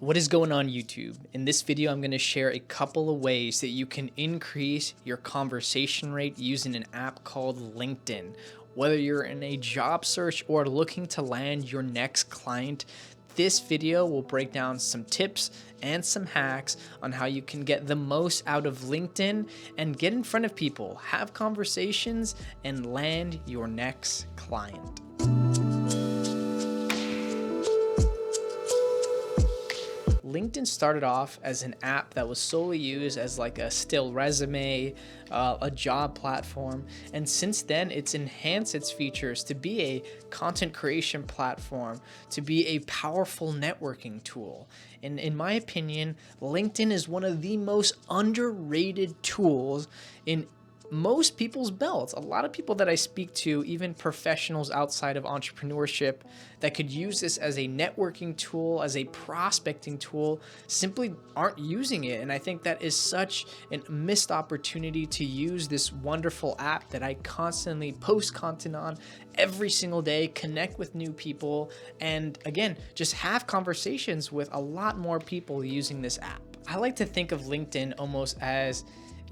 What is going on YouTube? In this video, I'm going to share a couple of ways that you can increase your conversation rate using an app called LinkedIn. Whether you're in a job search or looking to land your next client, this video will break down some tips and some hacks on how you can get the most out of LinkedIn and get in front of people, have conversations, and land your next client. LinkedIn started off as an app that was solely used as like a still resume, a job platform, and since then it's enhanced its features to be a content creation platform, to be a powerful networking tool. And in my opinion, LinkedIn is one of the most underrated tools in most people's belts. A lot of people that I speak to, even professionals outside of entrepreneurship, that could use this as a networking tool, as a prospecting tool, simply aren't using it. And I think that is such a missed opportunity to use this wonderful app that I constantly post content on every single day, connect with new people, and again, just have conversations with a lot more people using this app. I like to think of LinkedIn almost as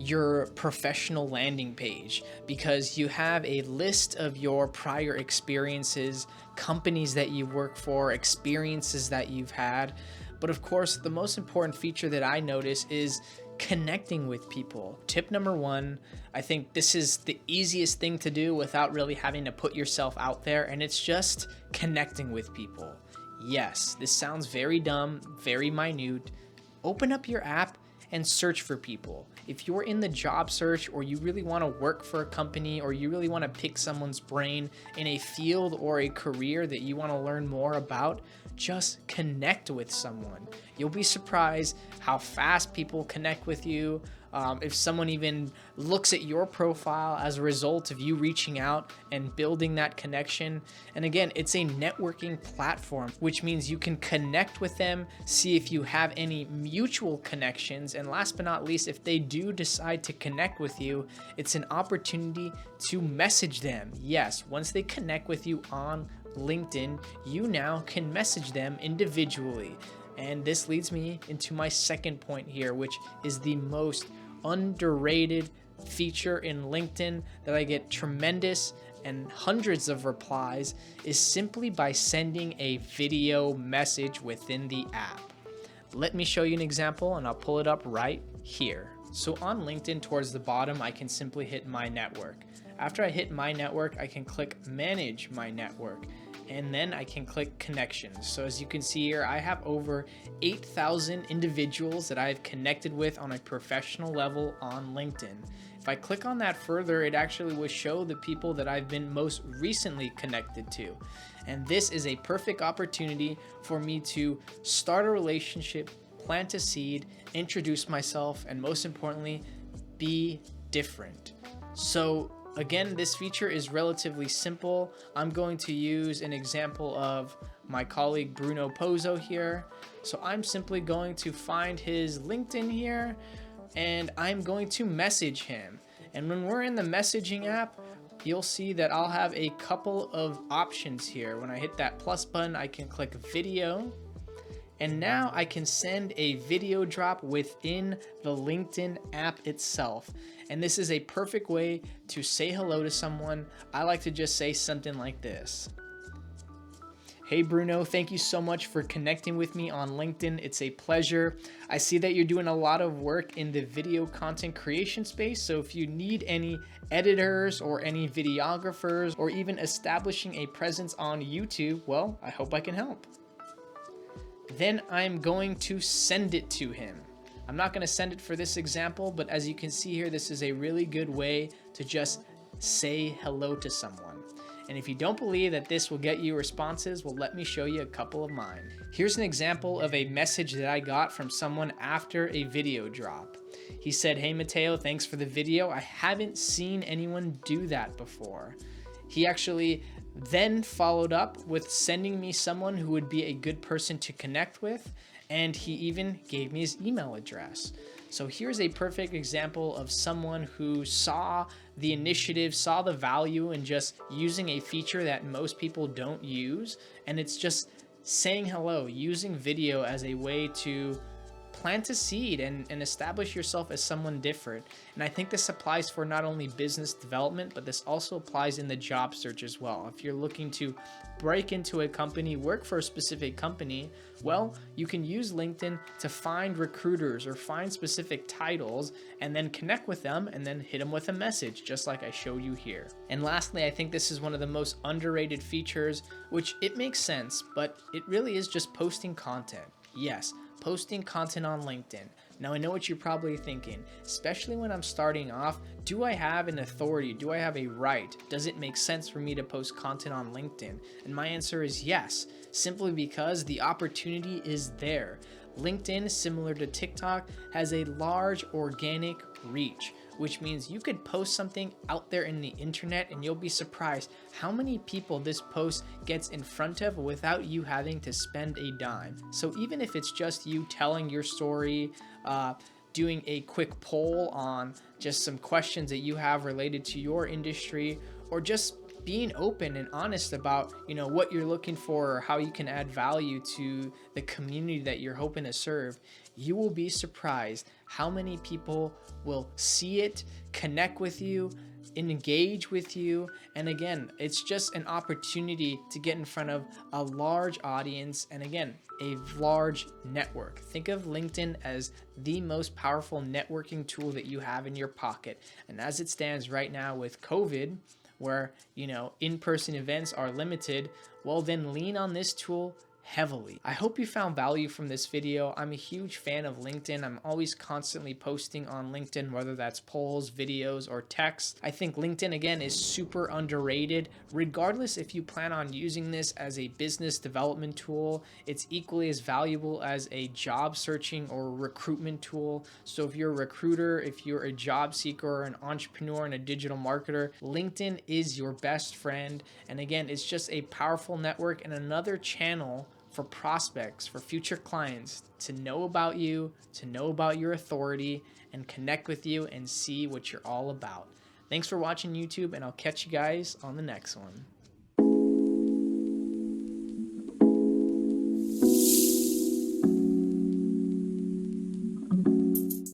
your professional landing page, because you have a list of your prior experiences, companies that you work for, experiences that you've had. But of course, the most important feature that I notice is connecting with people. Tip number one, I think this is the easiest thing to do without really having to put yourself out there, and it's just connecting with people. Yes, this sounds very dumb, very minute. Open up your app and search for people. If you're in the job search, or you really want to work for a company, or you really want to pick someone's brain in a field or a career that you want to learn more about, just connect with someone. You'll be surprised how fast people connect with you. If someone even looks at your profile as a result of you reaching out and building that connection. And again, it's a networking platform, which means you can connect with them, see if you have any mutual connections, and last but not least, if they do decide to connect with you, it's an opportunity to message them. Yes, once they connect with you on LinkedIn, you now can message them individually. And this leads me into my second point here, which is the most underrated feature in LinkedIn that I get tremendous and hundreds of replies, is simply by sending a video message within the app. Let me show you an example, and I'll pull it up right here. So on LinkedIn, towards the bottom, I can simply hit My Network. After I hit My Network, I can click Manage My Network, and then I can click Connections. So as you can see here, I have over 8,000 individuals that I've connected with on a professional level on LinkedIn. If I click on that further, it actually will show the people that I've been most recently connected to. And this is a perfect opportunity for me to start a relationship, plant a seed, introduce myself, and most importantly, be different. So again, this feature is relatively simple. I'm going to use an example of my colleague Bruno Pozzo here. So I'm simply going to find his LinkedIn here, and I'm going to message him. And when we're in the messaging app, you'll see that I'll have a couple of options here. When I hit that plus button, I can click video. And now I can send a video drop within the LinkedIn app itself. And this is a perfect way to say hello to someone. I like to just say something like this. Hey Bruno, thank you so much for connecting with me on LinkedIn. It's a pleasure. I see that you're doing a lot of work in the video content creation space. So if you need any editors or any videographers, or even establishing a presence on YouTube, well, I hope I can help. Then I'm going to send it to him. I'm not going to send it for this example, but as you can see here, this is a really good way to just say hello to someone. And if you don't believe that this will get you responses, well, let me show you a couple of mine. Here's an example of a message that I got from someone after a video drop. He said, "Hey Mateo, thanks for the video. I haven't seen anyone do that before." He actually then followed up with sending me someone who would be a good person to connect with, and he even gave me his email address. So here's a perfect example of someone who saw the initiative, saw the value in just using a feature that most people don't use, and it's just saying hello, using video as a way to plant a seed and establish yourself as someone different. And I think this applies for not only business development, but this also applies in the job search as well. If you're looking to break into a company, work for a specific company, well, you can use LinkedIn to find recruiters or find specific titles and then connect with them and then hit them with a message, just like I showed you here. And lastly, I think this is one of the most underrated features, which it makes sense, but it really is just posting content. Yes, posting content on LinkedIn. Now I know what you're probably thinking, especially when I'm starting off, do I have an authority? Do I have a right? Does it make sense for me to post content on LinkedIn? And my answer is yes, simply because the opportunity is there. LinkedIn, similar to TikTok, has a large organic reach, which means you could post something out there in the internet and you'll be surprised how many people this post gets in front of without you having to spend a dime. So even if it's just you telling your story, doing a quick poll on just some questions that you have related to your industry, or just being open and honest about, what you're looking for or how you can add value to the community that you're hoping to serve, you will be surprised how many people will see it, connect with you, engage with you. And again, it's just an opportunity to get in front of a large audience and again, a large network. Think of LinkedIn as the most powerful networking tool that you have in your pocket. And as it stands right now with COVID, where in-person events are limited, well then lean on this tool heavily. I hope you found value from this video. I'm a huge fan of LinkedIn. I'm always constantly posting on LinkedIn, whether that's polls, videos, or text. I think LinkedIn, again, is super underrated. Regardless if you plan on using this as a business development tool, it's equally as valuable as a job searching or recruitment tool. So if you're a recruiter, if you're a job seeker or an entrepreneur and a digital marketer, LinkedIn is your best friend. And again, it's just a powerful network and another channel for prospects, for future clients to know about you, to know about your authority, and connect with you and see what you're all about. Thanks for watching YouTube, and I'll catch you guys on the next one.